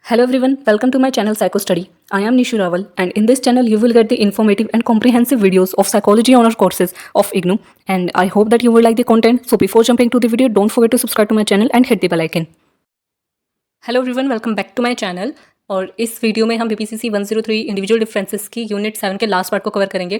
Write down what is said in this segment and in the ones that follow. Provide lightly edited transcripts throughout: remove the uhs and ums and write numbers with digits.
Hello everyone, welcome to my channel Psycho Study. I am Nishu Rawal and in this channel you will get the informative and comprehensive videos of psychology honor courses of IGNOU and I hope that you will like the content. So before jumping to the video, don't forget to subscribe to my channel and hit the bell icon. Hello everyone, welcome back to my channel. और इस video में हम BPCC 103 individual differences की unit 7 के last part को cover करेंगे।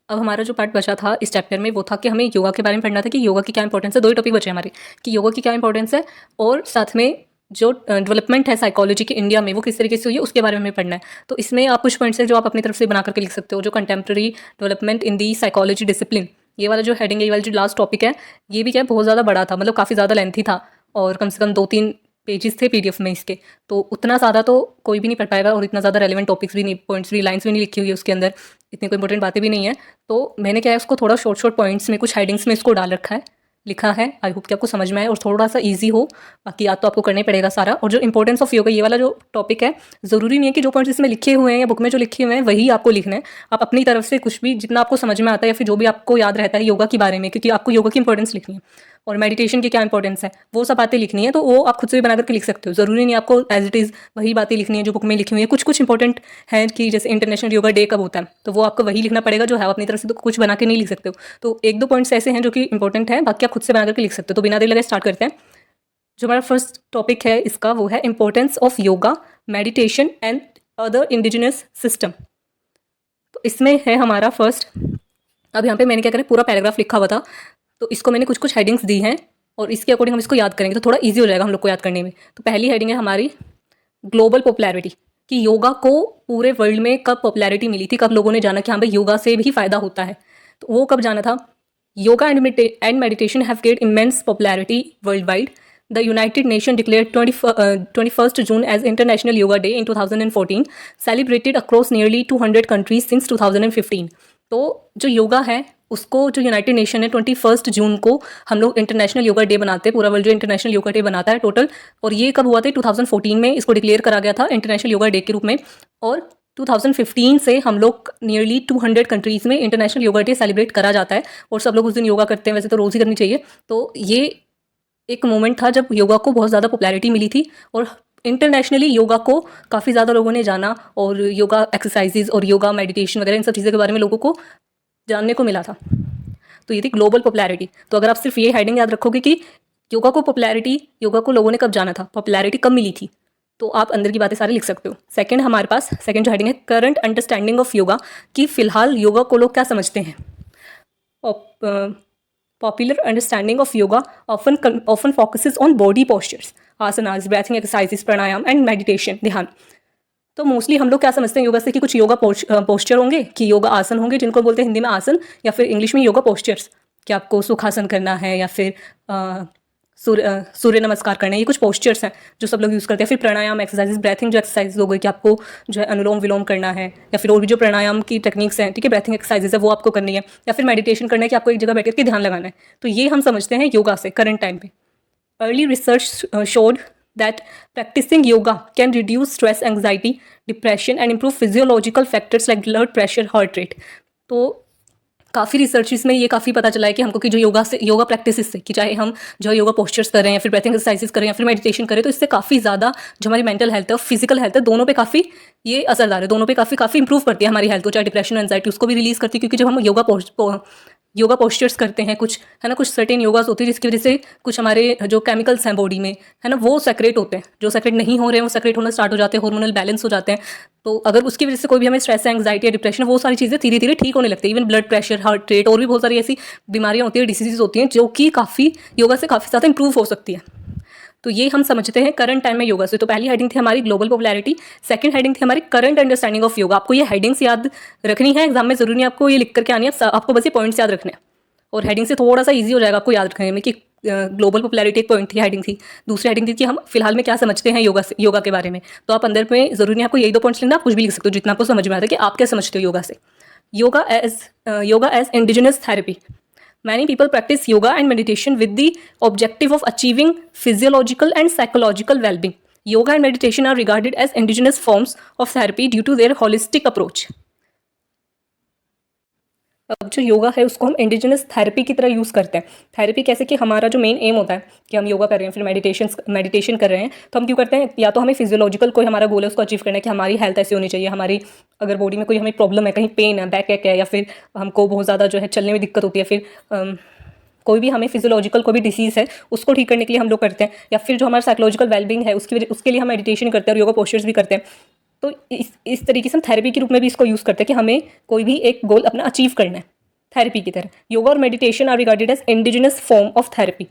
अब हमारा जो पार्ट बचा था इस चैप्टर में वो था कि हमें योगा के बारे में पढ़ना था कि योगा की क्या इंपॉर्टेंस है। दो ही टॉपिक बचे हमारे कि योगा की क्या इंपॉर्टेंस है और साथ में जो डेवलपमेंट है साइकोलॉजी की इंडिया में वो किस तरीके से हुई है उसके बारे में हमें पढ़ना है। तो इसमें आप कुछ पॉइंट्स हैं जो आप अपनी तरफ से बना करके लिख सकते हो। जो contemporary development in the psychology discipline, ये वाला जो हेडिंग है, ये वाला जो लास्ट टॉपिक है, ये भी क्या है बहुत ज़्यादा बड़ा था, मतलब काफ़ी ज़्यादा लेंथी था और कम से कम 2-3 पेजेस थे PDF में इसके। तो उतना ज़्यादा तो कोई भी नहीं पढ़ पाएगा और इतना ज़्यादा रेलिवेंट टॉपिक्स भी नहीं, पॉइंट्स भी, लाइन्स भी नहीं लिखी हुई है उसके अंदर, इतनी कोई इंपॉर्टेंट बातें भी नहीं है। तो मैंने क्या है उसको थोड़ा शॉर्ट पॉइंट्स में, कुछ हेडिंग्स में इसको डाल रखा है, लिखा है। आई होप कि आपको समझ में आए और थोड़ा सा इजी हो, बाकी याद तो आपको करना ही पड़ेगा सारा। और जो इंपॉर्टेंस ऑफ योगा, ये वाला जो टॉपिक है, ज़रूरी नहीं है कि जो पॉइंट्स इसमें लिखे हुए हैं या बुक में जो लिखे हुए हैं वही आपको लिखना है। आप अपनी तरफ से कुछ भी जितना आपको समझ में आता है या फिर जो भी आपको याद रहता है योगा के बारे में, क्योंकि आपको योगा की इंपॉर्टेंस लिखनी है और मेडिटेशन की क्या इंपॉर्टेंस है वो सब बातें लिखनी है, तो वो आप खुद से भी बना करके लिख सकते हो। ज़रूरी नहीं आपको एज इट इज़ वही बातें लिखनी है जो बुक में लिखी हुई है। कुछ इंपॉर्टेंट है कि जैसे इंटरनेशनल योगा डे कब होता है तो वो आपको वही लिखना पड़ेगा जो है, अपनी तरफ से तो कुछ बना के नहीं लिख सकते हो। तो 1-2 पॉइंट्स ऐसे हैं जो कि इंपॉर्टेंट है, बाकी आप खुद से बना करके लिख सकते हो। तो बिना देर लगे स्टार्ट करते हैं। जो हमारा फर्स्ट टॉपिक है इसका वो है importance of yoga, meditation and other indigenous system. तो इसमें है हमारा फर्स्ट, अब यहाँ पे मैंने क्या करा, पूरा पैराग्राफ लिखा हुआ था तो इसको मैंने कुछ हेडिंग्स दी हैं और इसके अकॉर्डिंग हम इसको याद करेंगे तो थोड़ा इजी हो जाएगा हम लोग को याद करने में। तो पहली हेडिंग है हमारी ग्लोबल पॉपुलैरिटी, कि योगा को पूरे वर्ल्ड में कब पॉपुलैरिटी मिली थी, कब लोगों ने जाना कि हाँ भाई योगा से भी फ़ायदा होता है, तो वो कब जाना था। Yoga and meditation have gained immense popularity world wide. The United Nations declared 21st June as International Yoga Day in 2014, celebrated across nearly 200 countries since 2015. तो जो योगा है उसको जो यूनाइटेड नेशन है 21 जून को हम लोग इंटरनेशनल योगा डे बनाते हैं, पूरा वर्ल्ड जो इंटरनेशनल योगा डे बनाता है टोटल। और ये कब हुआ था, 2014 में इसको डिक्लेयर करा गया था इंटरनेशनल योगा डे के रूप में। और 2015 से हम लोग नियरली 200 कंट्रीज़ में इंटरनेशनल योगा डे सेलिब्रेट करा जाता है और सब लोग उस दिन योगा करते हैं। वैसे तो रोज़ ही करनी चाहिए। तो ये एक मोमेंट था जब योगा को बहुत ज़्यादा पॉपुलैरिटी मिली थी और इंटरनेशनली योगा को काफ़ी ज़्यादा लोगों ने जाना और योगा एक्सरसाइजेज और योगा मेडिटेशन वगैरह इन सब चीज़ों के बारे में लोगों को जानने को मिला था। तो ये थी ग्लोबल पॉपुलैरिटी। तो अगर आप सिर्फ ये हेडिंग याद रखोगे कि योगा को लोगों ने कब जाना था, पॉपुलैरिटी कब मिली थी, तो आप अंदर की बातें सारी लिख सकते हो। सेकंड हमारे पास सेकंड जो हेडिंग है करंट अंडरस्टैंडिंग ऑफ योगा, कि फ़िलहाल योगा को लोग क्या समझते हैं। Popular understanding of yoga often focuses on body postures, asanas, breathing exercises, pranayam and meditation, ध्यान। तो मोस्टली हम लोग क्या समझते हैं योगा से कि कुछ योगा पोस्चर होंगे, कि योगा आसन होंगे जिनको बोलते हैं हिंदी में आसन या फिर इंग्लिश में योगा पोस्चर्स, कि आपको सुखासन करना है या फिर सूर्य नमस्कार करना है। ये कुछ पोस्चर्स हैं जो सब लोग यूज़ करते हैं। फिर प्राणायाम एक्सरसाइजेस, ब्रेथिंग जो एक्सरसाइज हो गई कि आपको जो है अनुलोम विलोम करना है, या फिर और भी जो प्राणायाम की टेक्निक्स हैं, ठीक है, ब्रेथिंग एक्सरसाइजेस है वो आपको करनी है, या फिर मेडिटेशन करना है कि आपको एक जगह बैठ के ध्यान लगाना है। तो ये हम समझते हैं योगा से करंट टाइम पे। Early research showed that practicing yoga can reduce stress, anxiety, depression and improve physiological factors like blood pressure, heart rate. तो काफ़ी रिसर्च में ये काफ़ी पता चला है कि हमको कि जो योगा प्रैक्टिस से, कि चाहे हम जो योगा पोस्चर्स करें या फिर ब्रेथिंग एक्सरसाइजेस करें या फिर मेडिटेशन करें, तो इससे काफ़ी ज़्यादा जो हमारी मेंटल हेल्थ है और फिजिकल हेल्थ है दोनों पे काफ़ी ये असरदार है, दोनों पे काफ़ी इंप्रूव करती है हमारी हेल्थ को। चाहे डिप्रेशन और एंजाइटी उसको भी रिलीज़ करती है, क्योंकि जब हम योगा पोस्चर्स करते हैं, कुछ है ना, कुछ सर्टेन योगास होती है जिसकी वजह से कुछ हमारे जो केमिकल्स हैं बॉडी में, है ना, वो सेक्रेट होते हैं। जो सेक्रेट नहीं हो रहे हैं वो सेक्रेट होना स्टार्ट हो जाते हैं, हार्मोनल बैलेंस हो जाते हैं। तो अगर उसकी वजह से कोई भी हमें स्ट्रेस, एंग्जाइटी या डिप्रेशन, वो सारी चीज़ें धीरे धीरे ठीक होने लगती है। Even blood pressure, heart rate और भी बहुत सारी ऐसी बीमारियाँ होती हैं, डिसीज़ होती हैं जो कि काफ़ी योगा से काफ़ी ज़्यादा इंप्रूव हो सकती है। तो ये हम समझते हैं करंट टाइम में योगा से। तो पहली हेडिंग थी हमारी ग्लोबल पॉपुलैरिटी, सेकंड हेडिंग थी हमारी करंट अंडरस्टैंडिंग ऑफ योगा। आपको ये हेडिंग्स याद रखनी है, एग्जाम में जरूरी नहीं आपको ये लिख करके आनी है, आपको बस ये पॉइंट्स याद रखने हैं और हेडिंग से थोड़ा सा इजी हो जाएगा आपको याद रखने में। कि ग्लोबल पॉपुलैरिटी एक पॉइंट थी, हेडिंग थी। दूसरी हेडिंग थी कि हम फिलहाल में क्या समझते हैं योगा के बारे में। तो आप अंदर में जरूरी नहीं आपको यही 2 पॉइंट्स लिखना, आप कुछ भी लिख सकते हो जितना आपको समझ में आता है कि आप क्या समझते हो योगा से। Yoga as indigenous therapy, many people practice yoga and meditation with the objective of achieving physiological and psychological well-being. Yoga and meditation are regarded as indigenous forms of therapy due to their holistic approach. अब जो योगा है उसको हम indigenous therapy की तरह use करते हैं। Therapy कैसे कि हमारा जो मेन एम होता है कि हम योगा कर रहे हैं, फिर मेडिटेशन कर रहे हैं, तो हम क्यों करते हैं? या तो हमें फिजियोलॉजिकल कोई हमारा गोल है उसको अचीव करना है कि हमारी हेल्थ ऐसी होनी चाहिए, हमारी अगर बॉडी में कोई हमें प्रॉब्लम है, कहीं पेन है, बैक एक है, या फिर हमको बहुत ज़्यादा जो है चलने में दिक्कत होती है, फिर कोई भी हमें फिजियोलॉजिकल कोई भी डिसीज़ है उसको ठीक करने के लिए हम लोग करते हैं, या फिर जो हमारा साइकोलॉजिकल वेलबींग है उसके लिए हम मेडिटेशन करते हैं और योगा पोस्चर्स भी करते हैं। तो इस तरीके से हम थेरेपी के रूप में भी इसको यूज़ करते हैं कि हमें कोई भी एक गोल अपना अचीव करना है थेरेपी की तरह। योगा और meditation are regarded as indigenous form of therapy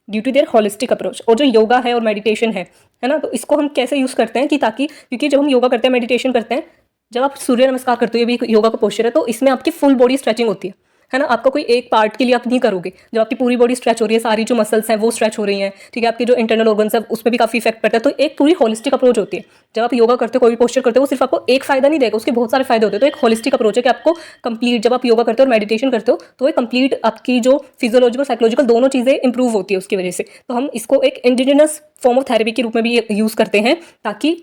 due to their holistic approach. और जो योगा है और मेडिटेशन है ना, तो इसको हम कैसे यूज़ करते हैं कि ताकि, क्योंकि जब हम योगा करते हैं, मेडिटेशन करते हैं, जब आप सूर्य नमस्कार करते हो, ये भी एक योगा का पोस्चर है, तो इसमें आपकी फुल बॉडी स्ट्रेचिंग होती है ना। आपका कोई एक पार्ट के लिए आप नहीं करोगे, जब आपकी पूरी बॉडी स्ट्रेच हो रही है, सारी जो मसल्स हैं वो स्ट्रेच हो रही हैं, ठीक है, आपके जो इंटरनल ऑर्गन्स है उसमें भी काफ़ी इफेक्ट पड़ता है। तो एक पूरी होलिस्टिक अप्रोच होती है। जब आप योगा करते हो, कोई भी पोस्चर करते हो, वो सिर्फ आपको एक फायदा नहीं देगा, उसके बहुत सारे फायदे होते हैं। तो एक होलिस्टिक अप्रोच है कि आपको कंप्लीट, जब आप योगा करते हो और मेडिटेशन करते हो, तो एक कंप्लीट आपकी जो फिजियोलॉजिकल साइकोलॉजिकल दोनों चीज़ें इंप्रूव होती है उसकी वजह से। तो हम इसको एक इंडिजिनस फॉर्म ऑफ थेरेपी के रूप में भी यूज़ करते हैं, ताकि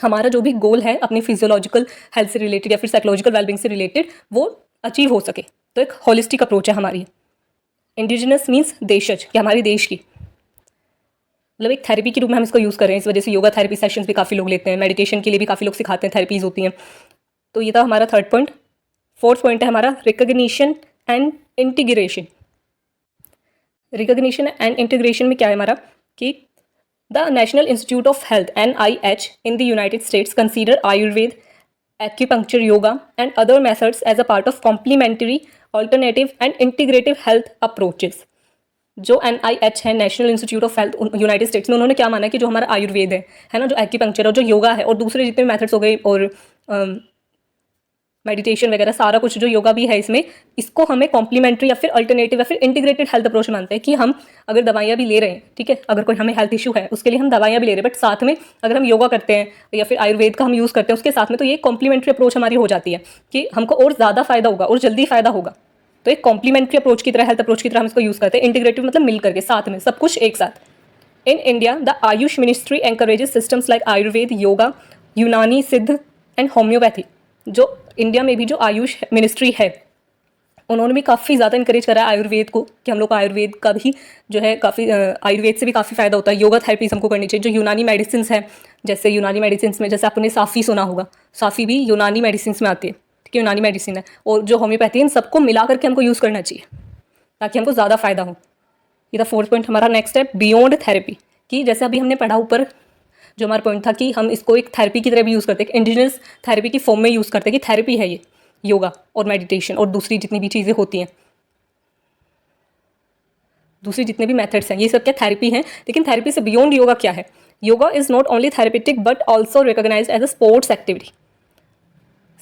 हमारा जो भी गोल है अपनी फिजियोलॉजिकल हेल्थ से रिलेटेड या फिर साइकोलॉजिकल वेलबींग से रिलेटेड, वो अचीव हो सके। तो एक होलिस्टिक अप्रोच है हमारी। इंडिजिनस मीन्स देशज, कि हमारे देश की, मतलब एक थेरेपी के रूप में हम इसको यूज़ कर रहे हैं। इस वजह से योगा थेरेपी सेशंस भी काफ़ी लोग लेते हैं, मेडिटेशन के लिए भी काफ़ी लोग सिखाते हैं, थेरेपीज होती हैं। तो ये था हमारा थर्ड पॉइंट। फोर्थ पॉइंट है हमारा recognition and integration. Recognition and integration में क्या है हमारा कि the national institute of health NIH in the United States consider Ayurveda, acupuncture, yoga and other methods as a part of complementary, alternative and integrative health approaches। जो NIH है, national institute of health United states में, उन्होंने क्या माना कि जो हमारा आयुर्वेद है ना, जो एक्यूपंक्चर और जो योगा है और दूसरे जितने मेथड्स हो गए और मेडिटेशन वगैरह सारा कुछ जो योगा भी है इसमें, इसको हमें कॉम्प्लीमेंट्री या फिर अल्टरनेटिव या फिर इंटीग्रेटेड हेल्थ अप्रोच मानते हैं। कि हम अगर दवाइयाँ भी ले रहे हैं, ठीक है, अगर कोई हमें हेल्थ इशू है उसके लिए हम दवाइयाँ भी ले रहे हैं, बट साथ में अगर हम योगा करते हैं या फिर आयुर्वेद का हम यूज़ करते हैं उसके साथ में, तो ये कॉम्प्लीमेंट्री अप्रोच हमारी हो जाती है कि हमको और ज़्यादा फायदा होगा और जल्दी फायदा होगा। तो एक कॉम्प्लीमेंट्री अप्रोच की तरह, हेल्थ अप्रोच की तरह हम इसको यूज़ करते हैं। इंटीग्रेटिव मतलब मिल करके, साथ में, सब कुछ एक साथ। In India the Ayush ministry encourages systems like Ayurveda, yoga, यूनानी, सिद्ध एंड होम्योपैथी। जो इंडिया में भी जो आयुष मिनिस्ट्री है, उन्होंने भी काफ़ी ज़्यादा इंकरेज करा है आयुर्वेद को, कि हम लोग को आयुर्वेद का भी जो है काफ़ी, आयुर्वेद से भी काफ़ी फ़ायदा होता है। योगा थेरेपीज हमको करनी चाहिए। जो यूनानी मेडिसिन है, जैसे यूनानी मेडिसिन में, जैसे आपने साफ़ी सुना होगा, साफ़ी भी यूनानी मेडिसिन में आती है, ठीक है, यूनानी मेडिसिन है। और जो होम्योपैथी, इन सबको मिला करके हमको यूज़ करना चाहिए ताकि हमको ज़्यादा फ़ायदा हो। ये था फोर्थ पॉइंट हमारा। नेक्स्ट है बियॉन्ड थेरेपी, कि जैसे अभी हमने पढ़ा ऊपर, जो हमारा पॉइंट था कि हम इसको एक थेरेपी की तरह भी यूज़ करते हैं, इंडिजिनस थेरेपी की फॉर्म में यूज़ करते हैं कि थेरेपी है ये योगा और मेडिटेशन और दूसरी जितनी भी चीज़ें होती हैं, दूसरी जितने भी मेथड्स हैं, ये सब क्या थेरेपी हैं। लेकिन थेरेपी से बियॉन्ड योगा क्या है? Yoga is not only therapeutic but also recognised as a sports activity.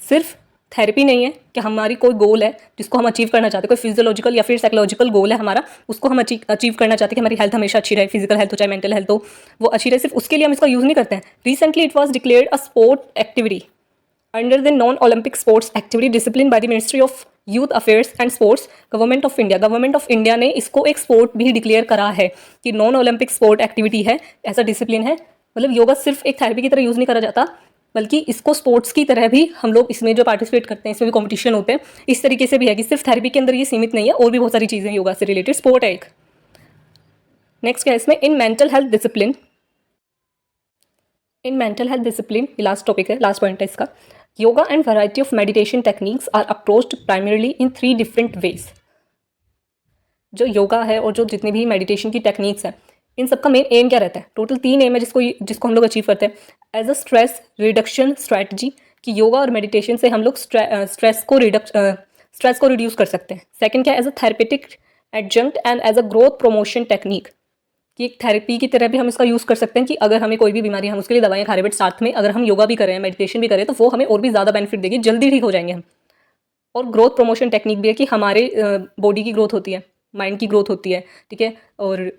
सिर्फ थेरेपी नहीं है कि हमारी कोई गोल है जिसको हम अचीव करना चाहते हैं, कोई फिजियोलॉजिकल या फिर साइकोलॉजिकल गोल है हमारा, उसको हम अचीव करना चाहते हैं कि हमारी हेल्थ हमेशा अच्छी रहे, फिजिकल हेल्थ हो चाहे मेंटल हेल्थ हो, वो अच्छी रहे। सिर्फ उसके लिए हम इसका यूज़ नहीं करते हैं। Recently it was declared a sport activity under the non Olympic sports activity discipline by the ministry of youth affairs and sports, government of India. Government of India ने इसको एक स्पोर्ट भी डिक्लेयर करा है कि नॉन ओलंपिक स्पोर्ट एक्टिविटी है, ऐसा discipline है। मतलब योगा सिर्फ एक थेरेपी की तरह यूज़ नहीं करा जाता, बल्कि इसको स्पोर्ट्स की तरह भी हम लोग इसमें जो पार्टिसिपेट करते हैं, इसमें भी कॉम्पिटिशन होते हैं, इस तरीके से भी है कि सिर्फ थेरेपी के अंदर ये सीमित नहीं है, और भी बहुत सारी चीज़ें योगा से रिलेटेड, स्पोर्ट है एक। नेक्स्ट क्या है इसमें? In mental health discipline, in mental health discipline, ये लास्ट टॉपिक है, लास्ट पॉइंट है इसका। Yoga and variety of meditation techniques are approached primarily in 3 different ways. जो योगा है और जो जितनी भी मेडिटेशन की टेक्निक्स हैं, इन सबका मेन एम क्या रहता है? टोटल 3 एम है जिसको हम लोग अचीव करते हैं। As a stress reduction strategy, कि योगा और मेडिटेशन से हम लोग स्ट्रेस को रिड्यूस कर सकते हैं। सेकंड क्या है? As a therapeutic adjunct and as a growth promotion technique, कि एक थेरेपी की तरह भी हम इसका यूज़ कर सकते हैं कि अगर हमें कोई भी बीमारी है, हम उसके लिए दवाइयाँ खा रहे हैं, बट साथ में अगर हम योगा भी कर रहे हैं, मेडिटेशन भी कर रहे हैं, तो वो हमें और भी ज़्यादा बेनिफिट देगी, जल्दी ठीक हो जाएंगे हम। और ग्रोथ प्रमोशन टेक्निक भी है कि हमारे बॉडी की ग्रोथ होती है, माइंड की ग्रोथ होती है, ठीक है, और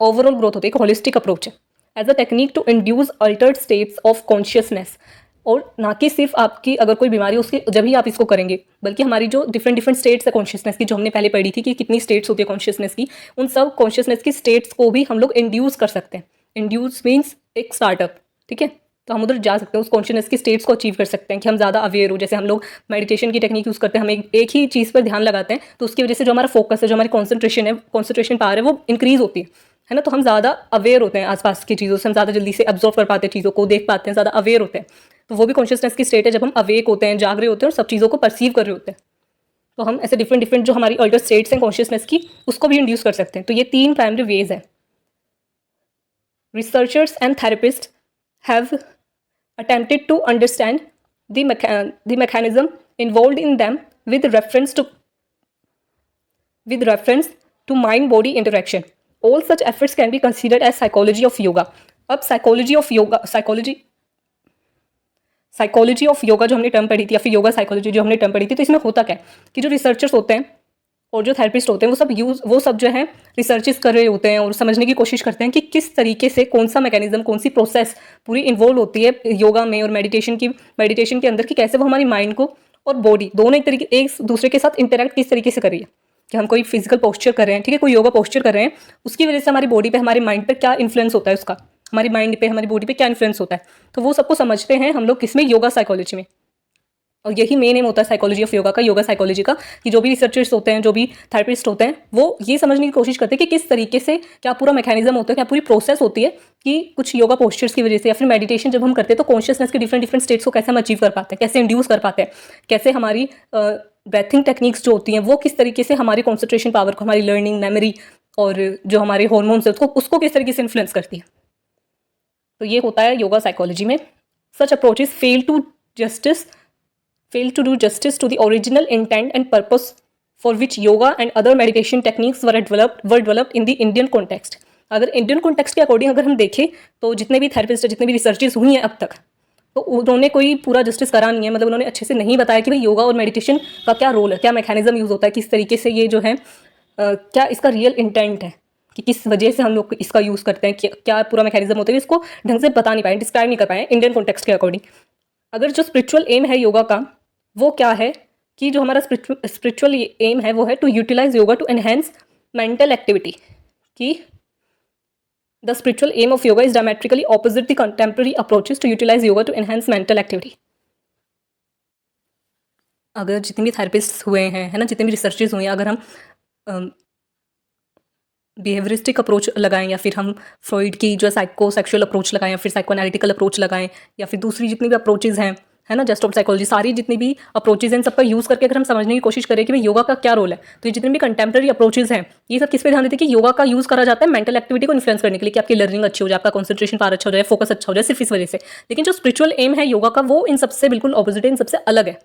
ओवरऑल ग्रोथ होती है। एक होलिस्टिक अप्रोच है। As a technique to induce altered states of consciousness, और ना कि सिर्फ आपकी अगर कोई बीमारी उसकी जब ही आप इसको करेंगे, बल्कि हमारी जो डिफरेंट स्टेट्स है कॉन्शियसनेस की, जो हमने पहले पढ़ी थी कि कितनी स्टेट्स होती है कॉन्शियसनेस की, उन सब कॉन्शियसनेस की स्टेट्स को भी हम लोग इंड्यूस कर सकते हैं। इंड्यूस मीन्स एक स्टार्टअप, ठीक है, तो हम उधर जा सकते हैं, उस कॉन्शियसनेस की स्टेट्स को अचीव कर सकते हैं कि हम ज़्यादा अवेयर हो। जैसे हम लोग मेडिटेशन की टेक्निक यूज़ करते हैं, हम एक ही चीज़ पर ध्यान लगाते हैं, तो उसकी वजह से जो हमारा फोकस है, जो हमारी कॉन्सेंट्रेशन पावर है, वो इंक्रीज़ होती है ना। तो हम ज़्यादा अवेयर होते हैं आसपास की चीज़ों से, हम ज़्यादा जल्दी से ऑब्जर्व कर पाते हैं, चीज़ों को देख पाते हैं, ज़्यादा अवेयर होते हैं। तो वो भी कॉन्शियसनेस की स्टेट है जब हम अवेक होते हैं, जाग रहे होते हैं और सब चीज़ों को परसीव कर रहे होते हैं। तो हम ऐसे डिफरेंट जो हमारी अल्टर स्टेट्स हैं कॉन्शियसनेस की, उसको भी इंड्यूस कर सकते हैं। तो ये 3 प्राइमरी वेज हैं। Researchers and therapist have attempted to understand the mechanism involved in them with reference to mind body interaction. All such efforts can be considered as psychology of yoga. अब psychology of yoga जो हमने term पढ़ी थी, या फिर yoga psychology जो हमने term पढ़ी थी, तो इसमें होता क्या है कि जो रिसर्चर्स होते हैं और जो थेरेपिस्ट होते हैं, वो सब जो है रिसर्चेस कर रहे होते हैं और समझने की कोशिश करते हैं कि किस तरीके से कौन सा मैकेनिज्म, कौन सी प्रोसेस पूरी इन्वॉल्व होती है योगा में और मेडिटेशन के अंदर, कि कैसे वो हमारी माइंड को और बॉडी दोनों एक दूसरे के साथ इंटरेक्ट किस तरीके से कर रही है। कि हम कोई फिजिकल पोस्चर कर रहे हैं, ठीक है, कोई योगा पोस्चर कर रहे हैं, उसकी वजह से हमारी बॉडी पे, हमारे माइंड पर क्या इन्फ्लुएंस होता है उसका, हमारी माइंड पे, हमारी बॉडी पे क्या इन्फ्लुएंस होता है। तो वो सबको समझते हैं हम लोग किसमें, योगा साइकोलॉजी में। और यही मेन एम होता है साइकोलॉजी ऑफ योगा का, योगा साइकोलॉजी का, कि जो भी रिसर्चर्स होते हैं, जो भी थेरेपिस्ट होते हैं, वो ये समझने की कोशिश करते हैं कि किस तरीके से क्या पूरा मैकेनिज्म होता है, क्या पूरी प्रोसेस होती है कि कुछ योगा पोस्चर्स की वजह से या फिर मेडिटेशन जब हम करते हैं तो कॉन्शियसनेस के डिफरेंट स्टेट्स को कैसे हम अचीव कर पाते हैं, कैसे इंड्यूस कर पाते हैं, कैसे हमारी ब्रेथिंग टेक्निक्स जो होती हैं वो किस तरीके से हमारी कॉन्सेंट्रेशन पावर को, हमारी लर्निंग, मेमोरी और जो हमारे हॉर्मोन्स है उसको किस तरीके से इन्फ्लुएंस करती है। तो ये होता है योगा साइकोलॉजी में। Such approaches fail to do justice to the original intent and purpose for which yoga and other meditation techniques were developed in the Indian context. अगर इंडियन कॉन्टेक्स्ट के अकॉर्डिंग अगर हम देखें तो जितने भी थेरेपिस्ट है, जितने भी रिसर्चेस हुई हैं अब तक, तो उन्होंने कोई पूरा जस्टिस करा नहीं है। मतलब उन्होंने अच्छे से नहीं बताया कि भाई योगा और मेडिटेशन का क्या रोल है, क्या मैकेनिज्म यूज़ होता है, किस तरीके से ये जो है क्या इसका रियल इंटेंट है, कि किस वजह से हम लोग इसका यूज़ करते हैं, क्या पूरा मैकेनिज्म होता है, इसको ढंग से बता नहीं पाए, डिस्क्राइब नहीं कर पाए इंडियन कॉन्टेक्स्ट के अकॉर्डिंग। अगर जो स्पिरिचुअल एम है योगा का, वो क्या है कि जो हमारा स्पिरिचुअल एम है वो है to utilise yoga to enhance mental activity. कि the spiritual aim of yoga is diametrically opposite the contemporary approaches to utilise yoga to enhance mental activity. अगर जितने भी थेरेपिस्ट हुए हैं, है ना, जितने भी रिसर्चेस हुए हैं, अगर हम बिहेवियरिस्टिक अप्रोच लगाएं या फिर हम फ्रॉइड की जो सेक्सुअल अप्रोच लगाएं या फिर साइकोएनालिटिकल अप्रोच लगाएं या फिर दूसरी जितनी भी अप्रोचेज हैं, है ना, जस्ट ऑफ साइकोलॉजी, सारी जितनी भी अप्रोचेज हैं, सबका यूज़ करके अगर हम समझने की कोशिश करें कि भाई योगा का क्या रोल है, तो ये जितने भी कंटेम्प्रेरी अप्रोचेज हैं, ये सब किस पे ध्यान देते हैं कि योगा का यूज़ करा जाता है मेंटल एक्टिविटी को इन्फ्लुएंस करने के लिए, कि आपकी लर्निंग अच्छी हो जाए, आपका कॉन्सेंट्रेशन पावर अच्छा हो जाए, फोकस अच्छा हो जाए, सिर्फ इस वजह से। लेकिन जो स्पिरिचुअल एम है योगा का, वो इन सबसे बिल्कुल ऑपोजिट है, इन सबसे अलग है।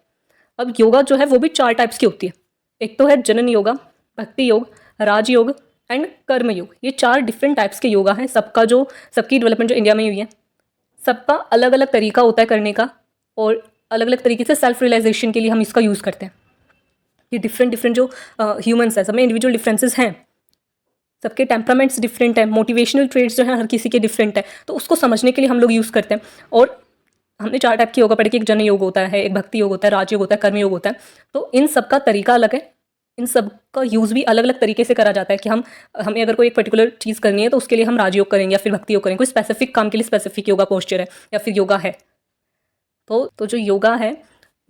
अब योगा जो है वो भी 4 टाइप्स की होती है। एक तो है जनन योगा, भक्ति योग, राजयोग एंड कर्म योग। ये 4 डिफरेंट टाइप्स के योगा हैं। सबकी डेवलपमेंट जो इंडिया में हुई है, सबका अलग अलग तरीका होता है करने का, और अलग अलग तरीके से सेल्फ रियलाइजेशन के लिए हम इसका यूज़ करते हैं। ये डिफरेंट जो ह्यूमंस हैं, सब में इंडिविजुअल डिफरेंसेस हैं, सबके टेम्परामेंट्स डिफरेंट हैं, मोटिवेशनल ट्रेड्स जो हैं हर किसी के डिफरेंट है, तो उसको समझने के लिए हम लोग यूज़ करते हैं। और हमने 4 टाइप की योगा पढ़ी कि एक जन योग होता है, एक भक्ति योग होता है, राजयोग होता है, कर्म योग होता है। तो इन सब का तरीका अलग है, इन सब का यूज़ भी अलग अलग तरीके से करा जाता है। कि हमें अगर कोई एक पर्टिकुलर चीज़ करनी है तो उसके लिए हम राजयोग करेंगे या फिर भक्ति योग करेंगे, कोई स्पेसिफिक काम के लिए स्पेसिफिक योगा पोस्चर है या फिर योगा है। तो जो योगा है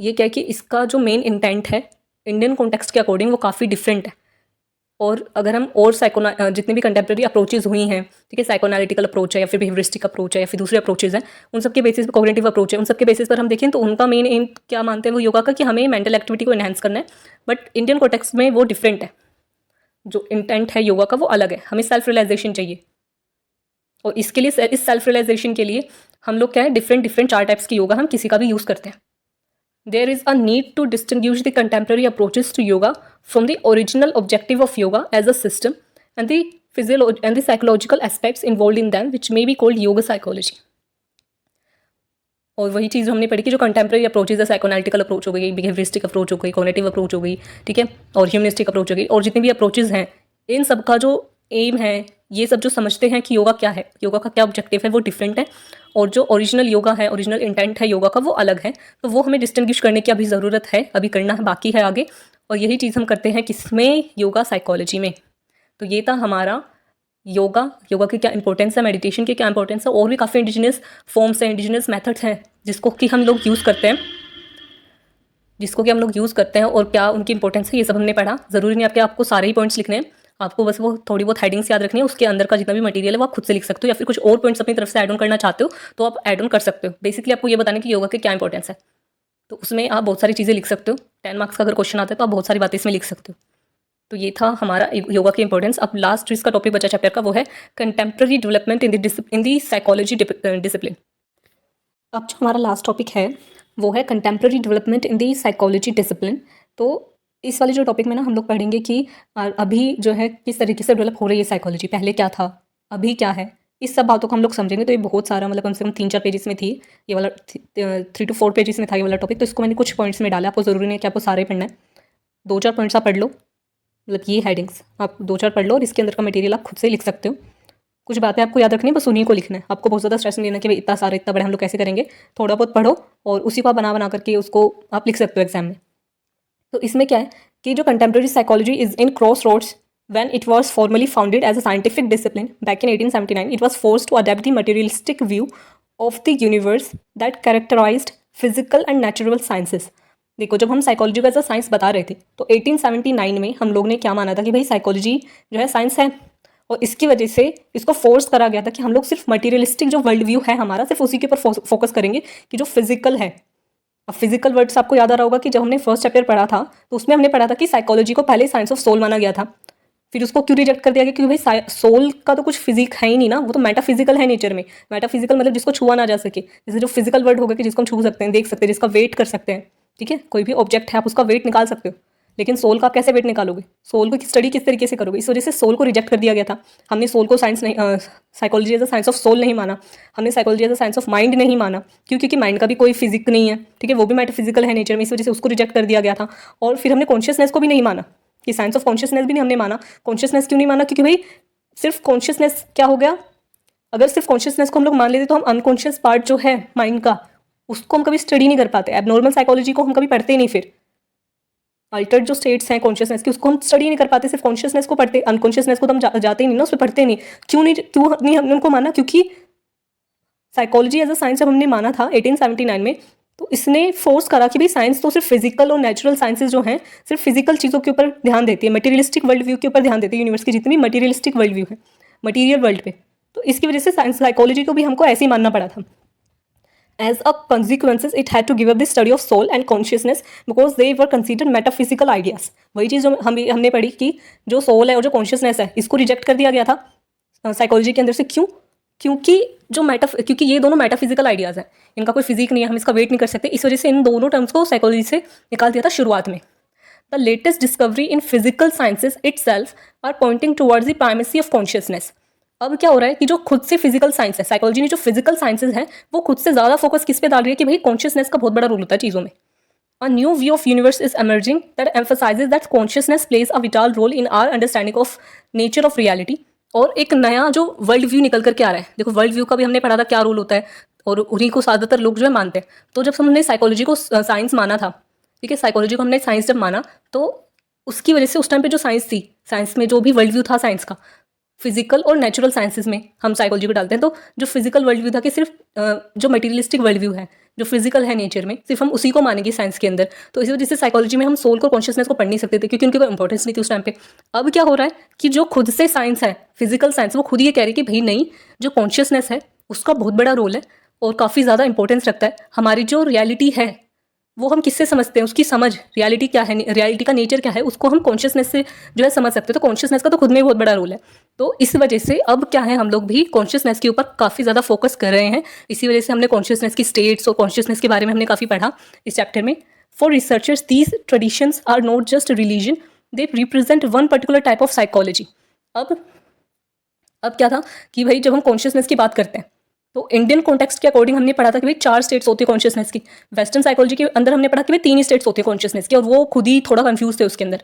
ये क्या है कि इसका जो मेन इंटेंट है इंडियन कॉन्टेक्स्ट के अकॉर्डिंग वो काफ़ी डिफरेंट है। और अगर हम और जितनी भी कंटेम्प्रेरी अप्रोचेज हुई हैं, ठीक है, साइकोएनालिटिकल अप्रोच है या फिर बिहेवियरिस्टिक अप्रोच है या फिर दूसरे अप्रोचेज हैं, उन सब के बेसिस पर कॉग्निटिव अप्रोच है, उन सब के बेसिस पर हम देखें तो उनका मेन एम क्या मानते हैं वो योगा का, कि हमें मेंटल एक्टिविटी को एनहांस करना है। बट इंडियन कॉन्टेक्स्ट में वो डिफरेंट है, जो इंटेंट है योगा का वो अलग है। हमें सेल्फ रियलाइजेशन चाहिए, और इसके लिए, इस सेल्फ रियलाइजेशन के लिए हम लोग क्या है, डिफरेंट 4 टाइप्स की योगा हम किसी का भी यूज़ करते हैं। There is a need to distinguish the contemporary approaches to yoga from the original objective of yoga as a system and the psychological aspects involved in them, which may be called yoga psychology. और वही चीज़ हमने पढ़ी कि जो contemporary approaches है, साइकोएनालिटिकल approach हो गई, behaviouristic approach हो गई, कॉग्निटिव अप्रोच हो गई, ठीक है, और ह्यूमनिस्टिक अप्रोच हो गई, और जितने भी अप्रोचेज हैं, इन सब का जो एम है, ये सब जो समझते हैं कि योगा क्या है, योगा का क्या ऑब्जेक्टिव है, वो डिफरेंट है। और जो ओरिजिनल योगा है, ओरिजिनल इंटेंट है योगा का, वो अलग है। तो वो हमें डिस्टिंग्विश करने की अभी ज़रूरत है, अभी करना है, बाकी है आगे। और यही चीज़ हम करते हैं किसमें, योगा साइकोलॉजी में। तो ये था हमारा योगा योगा की क्या इंपॉर्टेंस है, मेडिटेशन की क्या इंपॉर्टेंस है, और भी काफ़ी इंडिजिनियस फॉर्म्स हैं, इंडिजिनियस मेथड्स हैं जिसको कि हम लोग यूज़ करते हैं, और क्या उनकी इंपॉर्टेंस है, ये सब हमने पढ़ा। ज़रूरी नहीं आपको सारे ही पॉइंट्स लिखने हैं, आपको बस वो थोड़ी बहुत हेडिंग्स याद रखनी है। उसके अंदर का जितना भी मटेरियल है वो आप खुद से लिख सकते हो, या फिर कुछ और पॉइंट्स अपनी तरफ से ऐड ऑन करना चाहते हो तो आप ऐड ऑन कर सकते हो। बेसिकली आपको ये बताने कि योगा की क्या इंपॉर्टेंस है, तो उसमें आप बहुत सारी चीज़ें लिख सकते हो। 10 मार्क्स का अगर क्वेश्चन आता है तो आप बहुत सारी बातें इसमें लिख सकते हो। तो ये था हमारा योगा की इंपॉर्टेंस। अब लास्ट जो इसका टॉपिक बचा चैप्टर का वो है contemporary development in the psychology discipline. अब जो हमारा लास्ट टॉपिक है वो है contemporary development in the psychology discipline. तो इस वाले जो टॉपिक में ना हम लोग पढ़ेंगे कि अभी जो है किस तरीके से डेवलप हो रही है साइकोलॉजी, पहले क्या था, अभी क्या है, इस सब बातों को हम लोग समझेंगे। तो ये बहुत सारा मतलब कम से कम 3-4 पेजेस में थी ये वाला, 3 to 4 पेजेस में था ये वाला टॉपिक। तो इसको मैंने कुछ पॉइंट्स में डाला, आपको ज़रूरी नहीं है कि आपको सारे पढ़ना है, 2-4 पॉइंट्स आप पढ़ लो, मतलब ये हेडिंग्स आप 2-4 पढ़ लो और इसके अंदर का मटेरियल आप खुद से लिख सकते हो। कुछ बातें आपको याद रखनी है, बस उन्हीं को लिखना है, आपको बहुत ज़्यादा स्ट्रेस नहीं लेना कि भाई इतना सारा इतना बड़ा हम लोग कैसे करेंगे। थोड़ा बहुत पढ़ो और उसी को आप बना करके उसको आप लिख सकते हो एग्जाम में। तो इसमें क्या है कि जो contemporary psychology is in crossroads when it was formally founded as a scientific discipline back in 1879, it was forced to adapt the materialistic view of the universe that characterized physical and natural sciences. देखो जब हम psychology को as a science बता रहे थे तो 1879 में हम लोग ने क्या माना था कि भाई साइकोलॉजी जो है साइंस है, और इसकी वजह से इसको फोर्स करा गया था कि हम लोग सिर्फ मटीरियलिस्टिक जो वर्ल्ड व्यू है हमारा सिर्फ उसी के ऊपर फोकस करेंगे कि जो फिजिकल है। अब फिजिकल वर्ड्स आपको याद आ रहा होगा कि जब हमने फर्स्ट चैप्टर पढ़ा था तो उसमें हमने पढ़ा था कि साइकोलॉजी को पहले साइंस ऑफ सोल माना गया था, फिर उसको क्यों रिजेक्ट कर दिया गया, क्योंकि भाई सोल का तो कुछ फिजिक है ही नहीं ना, वो तो मेटाफिजिकल है नेचर में। मेटाफिजिकल मतलब जिसको छुआ ना जा सके, जैसे जो फिजिकल वर्ड होगा कि जिसको हम छू सकते हैं, देख सकते हैं, जिसका वेट कर सकते हैं, ठीक है, कोई भी ऑब्जेक्ट है आप उसका वेट निकाल सकते हो, लेकिन सोल का आप कैसे वेट निकालोगे, सोल को स्टडी किस तरीके से करोगे। इस वजह से सोल को रिजेक्ट कर दिया गया था। हमने सोल को साइंस नहीं, psychology as a science of soul नहीं माना, हमने psychology as a science of mind नहीं माना, क्योंकि माइंड का भी कोई फिजिक नहीं है, ठीक है, वो भी मेटाफिजिकल है नेचर में, इस वजह से उसको रिजेक्ट कर दिया गया था। और फिर हमने कॉन्शियसनेस को भी नहीं माना, कि साइंस ऑफ कॉन्शियसनेस भी नहीं हमने माना। कॉन्शियसनेस क्यों नहीं माना, क्योंकि भाई सिर्फ कॉन्शियसनेस क्या हो गया, अगर सिर्फ कॉन्शियसनेस को हम लोग मान लेते तो हम अनकॉन्शियस पार्ट जो है माइंड का उसको हम कभी स्टडी नहीं कर पाते। एबनॉर्मल साइकोलॉजी को हम कभी पढ़ते ही नहीं, फिर अल्टर्ड जो स्टेट्स हैं कॉन्शियसनेस की उसको हम स्टडी नहीं कर पाते, सिर्फ कॉन्शियसनेस को पढ़ते, अनकॉन्शियसनेस को तो हम जाते ही नहीं ना, उसमें पढ़ते नहीं। क्यों नहीं हमने उनको माना, क्योंकि साइकोलॉजी एज अ साइंस जब हमने माना था 1879 में तो इसने फोर्स करा कि भाई साइंस तो सिर्फ फिजिकल और नेचुरल साइंसेज जो हैं सिर्फ फिजिकल चीज़ों के ऊपर ध्यान देती है, मटेरियलिस्टिक वर्ल्ड व्यू के ऊपर ध्यान देती है, यूनिवर्स की जितनी मटेरियलिस्टिक वर्ल्ड व्यू है मटेरियल वर्ल्ड पे। तो इसकी वजह से साइंस साइकोलॉजी को भी हमको ऐसे ही मानना पड़ा था। As a consequences, it had to give up the study of soul and consciousness because they were considered metaphysical ideas. वही चीज़ जो हमने पढ़ी कि जो सोल है और जो कॉन्शियसनेस है इसको रिजेक्ट कर दिया गया था साइकोलॉजी के अंदर से। क्यों, क्योंकि ये दोनों मेटाफिजिकल आइडियाज़ हैं, इनका कोई फिजिक नहीं है, हम इसका वेट नहीं कर सकते, इस वजह से इन दोनों टर्म्स को साइकोलॉजी से निकाल दिया था शुरुआत में। The latest discovery in physical sciences itself are pointing towards the primacy of consciousness. अब क्या हो रहा है कि जो खुद से फिजिकल साइंस है, साइकोलॉजी में जो फिजिकल साइंसेज हैं वो खुद से ज़्यादा फोकस किस पे डाल रही है कि भाई कॉन्शियसनेस का बहुत बड़ा रोल होता है चीज़ों में। A new view of universe is emerging that emphasizes that consciousness plays a vital role in our understanding of nature of reality. और एक नया जो वर्ल्ड व्यू निकल करके आ रहा है, देखो वर्ल्ड व्यू का भी हमने पढ़ा था क्या रोल होता है, और उन्हीं को ज़्यादातर लोग जो है मानते हैं। तो जब हमने साइकोलॉजी को साइंस माना था, ठीक है, साइकोलॉजी को हमने साइंस जब माना तो उसकी वजह से उस टाइम पे जो साइंस थी, साइंस में जो भी वर्ल्ड व्यू था साइंस का, फिजिकल और नेचुरल साइंसेज में हम साइकोलॉजी को डालते हैं, तो जो फिजिकल वर्ल्ड व्यू था कि सिर्फ जो मटेरियलिस्टिक वर्ल्ड व्यू है जो फिजिकल है नेचर में सिर्फ हम उसी को मानेंगे साइंस के अंदर। तो इसी वजह से साइकोलॉजी में हम सोल को कॉन्शियसनेस को पढ़ नहीं सकते थे, क्योंकि उनकी कोई इंपॉर्टेंस नहीं थी उस टाइम पे। अब क्या हो रहा है कि जो खुद से साइंस है, फिजिकल साइंस, वो खुद ये कह रही है कि भाई नहीं, जो कॉन्शियसनेस है उसका बहुत बड़ा रोल है और काफ़ी ज़्यादा इंपॉर्टेंस रखता है। हमारी जो रियलिटी है वो हम किससे समझते हैं, उसकी समझ, रियलिटी क्या है, रियलिटी का नेचर क्या है, उसको हम कॉन्शियसनेस से जो है समझ सकते हैं। तो कॉन्शियसनेस का तो खुद में बहुत बड़ा रोल है। तो इस वजह से अब क्या है, हम लोग भी कॉन्शियसनेस के ऊपर काफ़ी ज़्यादा फोकस कर रहे हैं। इसी वजह से हमने कॉन्शियसनेस की स्टेट्स और कॉन्शियसनेस के बारे में हमने काफ़ी पढ़ा इस चैप्टर में। For researchers these traditions are not just religion, they represent one particular type of psychology. अब क्या था कि भाई जब हम कॉन्शियसनेस की बात करते हैं तो इंडियन कॉन्टेक्स्ट के अकॉर्डिंग हमने पढ़ा था कि भाई 4 स्टेट्स होती है कॉन्शियसनेस की। वेस्टर्न साइकोलॉजी के अंदर हमने पढ़ा कि भाई 3 ही स्टेट्स होती है कॉन्शियसनेस की, और वो खुद ही थोड़ा कंफ्यूज थे उसके अंदर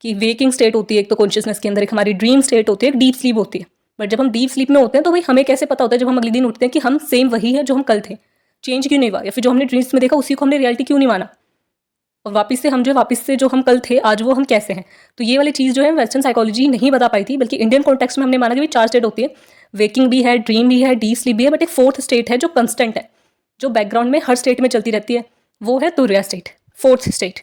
कि वेकिंग स्टेट होती है एक तो कॉन्शियसनेस के अंदर, एक हमारी ड्रीम स्टेट होती है, एक डीप स्लीप होती है। बट जब हम डीप स्लीप में होते हैं तो भाई हमें कैसे पता होता है जब हम अगले दिन उठते हैं कि हम सेम वही है जो हम कल थे, चेंज क्यों नहीं हुआ, या फिर जो हमने ड्रीम्स में देखा उसी को हमने रियलिटी क्यों नहीं माना। और वापस से जो हम कल थे आज वो हम कैसे हैं। तो ये वाली चीज़ जो है वेस्टर्न साइकोलॉजी नहीं बता पाई थी, बल्कि इंडियन कॉन्टेक्स्ट में हमने माना कि भाई 4 स्टेट होती है, वेकिंग भी है, ड्रीम भी है, डीप स्लीप भी है, बट एक फोर्थ स्टेट है जो कंस्टेंट है, जो बैकग्राउंड में हर स्टेट में चलती रहती है, वो है तुर्या स्टेट, फोर्थ स्टेट।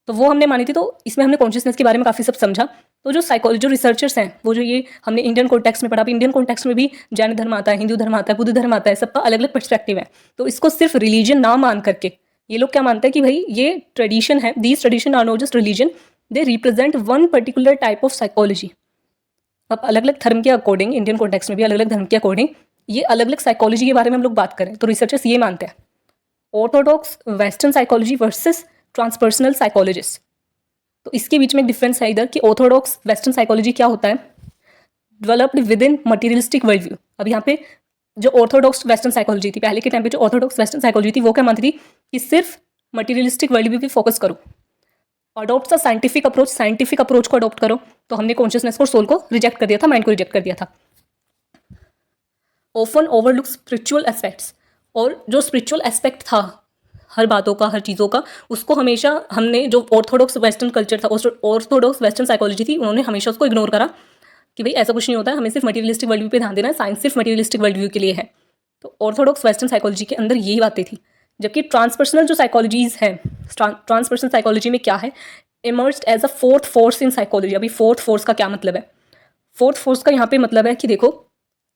तो वो हमने मानी थी। तो इसमें हमने कॉन्शियसनेस के बारे में काफ़ी सब समझा। तो जो रिसर्चर्स हैं वो जो ये हमने इंडियन कॉन्टेक्स्ट में पढ़ा, इंडियन कॉन्टेक्स्ट में भी जैन धर्म आता है, हिंदू धर्म आता है, बुद्ध धर्म आता है, सबका अलग अलग पर्सपेक्टिव है। तो इसको सिर्फ रिलीजन ना मान करके ये लोग क्या मानते हैं कि भाई ये ट्रेडिशन है, these tradition are not just religion, they represent one particular type of psychology. अब अलग अलग धर्म के अकॉर्डिंग, इंडियन कॉन्टेक्स्ट में भी अलग अलग धर्म के अकॉर्डिंग ये अलग अलग साइकोलॉजी के बारे में हम लोग बात करें तो रिसर्चर्स ये मानते हैं orthodox western psychology versus transpersonal psychologist. तो इसके बीच में एक डिफरेंस है इधर कि ऑर्थोडॉक्स वेस्टर्न साइकोलॉजी क्या होता है, developed with in materialistic world view. अब यहाँ पे जो ऑर्थोडॉक्स वेस्टर्न साइकोलॉजी थी, पहले के टाइम पे जो ऑर्थोडॉक्स वेस्टर्न साइकोलॉजी थी वो क्या मानती थी कि सिर्फ मटीरियलिस्टिक वर्ल्ड व्यू पे फोकस करो, adopt the scientific approach, scientific approach को अडॉप्ट करो। तो हमने कॉन्शियसनेस को, सोल को रिजेक्ट कर दिया था, माइंड को रिजेक्ट कर दिया था। ऑफन ओवरलुक स्पिरिचुअल एस्पेक्ट्स, और जो स्पिरिचुअल एस्पेक्ट था हर बातों का, हर चीज़ों का, उसको हमेशा हमने, जो ऑर्थोडॉक्स वेस्टर्न कल्चर था, ऑर्थोडॉक्स वेस्टर्न साइकोलॉजी थी, उन्होंने हमेशा उसको इग्नोर करा कि भाई ऐसा कुछ नहीं होता है, हमें सिर्फ मटीरियलिस्टिक वर्ल्ड व्यू पे ध्यान देना है, साइंस सिर्फ मटीरियलिस्टिक वर्ल्ड व्यू के लिए है। तो ऑर्थोडॉक्स वेस्टर्न साइकोलॉजी के अंदर यही बातें थी। जबकि ट्रांसपर्सनल जो साइकोलॉजीज है, ट्रांसपर्सनल साइकोलॉजी में क्या है, emerged as a fourth force in psychology. अभी फोर्थ फोर्स का क्या मतलब है, फोर्थ फोर्स का यहाँ पे मतलब है कि देखो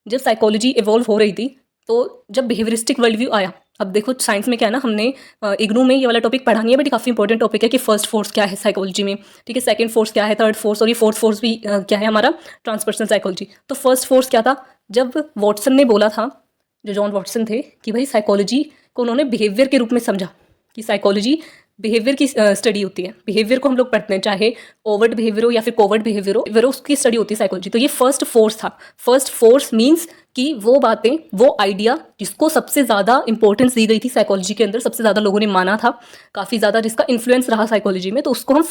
जब साइकोलॉजी इवॉल्व हो रही थी तो जब बिहेवियरिस्टिक वर्ल्ड व्यू आया, अब देखो साइंस में क्या है ना, हमने इग्नू में ये वाला टॉपिक पढ़ा नहीं है, बट काफ़ी इंपॉर्टेंट टॉपिक है कि फर्स्ट फोर्स क्या है साइकोलॉजी में, ठीक है, सेकंड फोर्स क्या है, थर्ड फोर्स, और ये फोर्थ फोर्स भी क्या है हमारा ट्रांसपर्सनल साइकोलॉजी। तो फर्स्ट फोर्स क्या था, जब वॉटसन ने बोला था, जो जॉन वॉटसन थे, कि भाई साइकोलॉजी को उन्होंने बिहेवियर के रूप में समझा कि साइकोलॉजी बिहेवियर की स्टडी होती है, बिहेवियर को हम लोग पढ़ते हैं, चाहे ओवर्ट बिहेवियर हो या फिर कोवर्ट बिहेवियर हो, उसकी स्टडी होती है साइकोलॉजी। तो ये फर्स्ट फोर्स था। फर्स्ट फोर्स मीन्स कि वो बातें, वो आइडिया जिसको सबसे ज़्यादा इंपॉर्टेंस दी गई थी साइकोलॉजी के अंदर, सबसे ज़्यादा लोगों ने माना था, काफ़ी ज़्यादा जिसका इन्फ्लुएंस रहा साइकोलॉजी में, तो उसको हम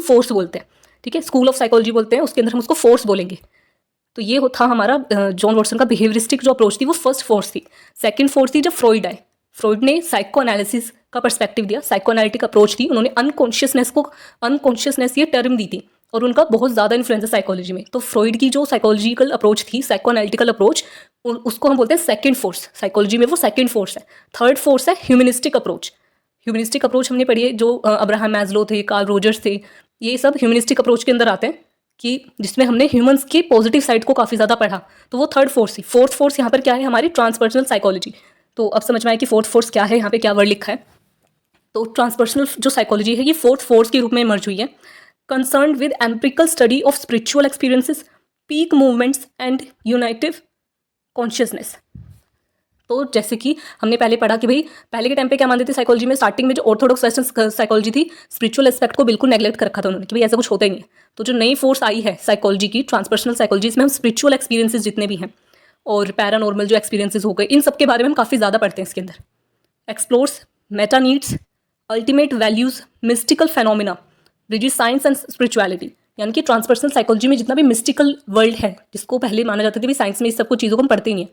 फोर्स बोलते हैं, ठीक है, स्कूल ऑफ साइकोलॉजी बोलते हैं, उसके अंदर हम उसको फोर्स बोलेंगे। तो ये था हमारा जॉन वॉटसन का बिहेवियरिस्टिक जो अप्रोच थी, वो फर्स्ट फोर्स थी। सेकंड फोर्स थी जब फ्रॉइड आए, फ्रॉइड ने साइको एनालिसिस का पर्सपेक्टिव दिया, साइको एनालिटिक अप्रोच थी, उन्होंने अनकॉन्शियसनेस ये टर्म दी थी, और उनका बहुत ज़्यादा इन्फ्लुएंस है साइकोलॉजी में। तो फ्रॉइड की जो साइकोलॉजिकल अप्रोच थी, साइको एनालिटिकल अप्रोच, उसको हम बोलते हैं सेकंड फोर्स, साइकोलॉजी में वो सेकंड फोर्स है। थर्ड फोर्स है ह्यूमनिस्टिक अप्रोच। ह्यूमनिस्टिक अप्रोच हमने पढ़ी है, जो अब्राहम मैस्लो थे, कार्ल रोजर्स थे, ये सब ह्यूमनिस्टिक अप्रोच के अंदर आते हैं, कि जिसमें हमने ह्यूमंस की पॉजिटिव साइड को काफ़ी ज़्यादा पढ़ा। तो वो थर्ड फोर्स थी। फोर्थ फोर्स यहाँ पर क्या है, हमारी ट्रांसपर्सनल साइकोलॉजी। तो अब समझ में आया कि फोर्थ फोर्स क्या है, यहाँ पे क्या वर्ड लिखा है। तो ट्रांसपर्सनल जो साइकोलॉजी है ये फोर्थ फोर्स के रूप में इमर्ज हुई है, concern with empirical study of spiritual experiences, peak movements and unitive consciousness. तो जैसे कि हमने पहले पढ़ा कि भाई पहले के टाइम पे क्या मानते थे साइकोलॉजी में, स्टार्टिंग में जो ऑर्थोडॉक्स वेस्टर्न साइकोलॉजी थी, स्पिरिचुअल एस्पेक्ट को बिल्कुल नेगलेक्ट कर रखा था उन्होंने कि भाई ऐसा कुछ होता ही नहीं है। तो जो नई फोर्स आई है साइकोलॉजी की, ट्रांसपर्सनल साइकोलॉजी, इसमें हम स्पिरिचुअल एक्सपीरियंसेस जितने भी हैं और पैरानॉर्मल जो एक्सपीरियंसेस हो गए, इन सब के बारे में हम काफ़ी ज़्यादा पढ़ते हैं इसके अंदर। Explores Meta needs, ultimate values, mystical phenomena, bridges science and spirituality. यानी कि ट्रांसपर्सनल साइकोलॉजी में जितना भी मिस्टिकल वर्ल्ड है, जिसको पहले माना जाता था कि साइंस में इस सब कुछ चीज़ों को हम पढ़ते ही नहीं